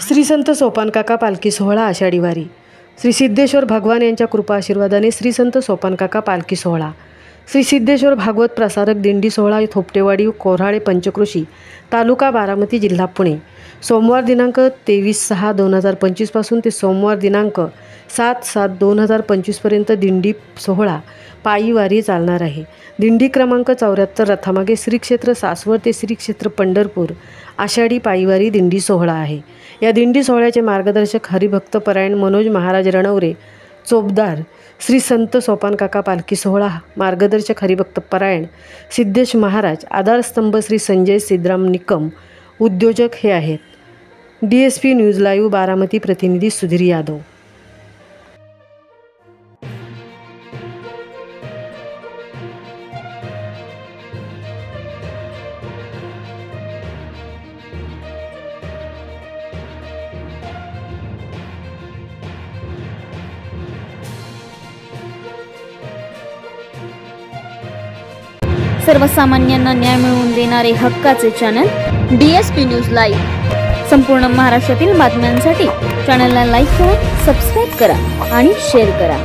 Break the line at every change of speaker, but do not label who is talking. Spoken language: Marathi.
श्री संत सोपानकाका पालखी सोहळा आषाढी वारी। श्री सिद्धेश्वर भगवान यांच्या कृपा आशीर्वादाने श्री संत सोपानकाका पालखी सोहळा, श्री सिद्धेश्वर भागवत प्रसारक दिंडी सोहळा थोपटेवाडी कोऱ्हाळे पंचक्रोशी तालुका बारामती जिल्हा पुणे सोमवार दिनांक 23/6/2025 पासून ते सोमवार दिनांक 7/7/2025 पर्यंत दिंडी सोहळा पायी वारी चालणार आहे। दिंडी क्रमांक 74 रथामागे श्री क्षेत्र सासवड ते श्री क्षेत्र पंढरपूर आषाढी पायीवारी दिंडी सोहळा आहे। या दिंडी सोहळ्याचे मार्गदर्शक हरिभक्त परायण मनोज महाराज रणवरे चोपदार, श्री संत सोपानकाका पालखी सोहळा मार्गदर्शक हरिभक्त परायण सिद्धेश महाराज, आधारस्तंभ श्री संजय सिद्धराम निकम, उद्योजक हे आहेत। DSP न्यूज लाईव्ह बारामती प्रतिनिधी सुधीर यादव।
सर्वसामान्यांना न्याय मिळवून देणारे हक्काचे चॅनल DSP न्यूज लाईव्ह। संपूर्ण महाराष्ट्रातील बातम्यांसाठी चॅनलला लाईक करा, सबस्क्राईब करा आणि शेअर करा।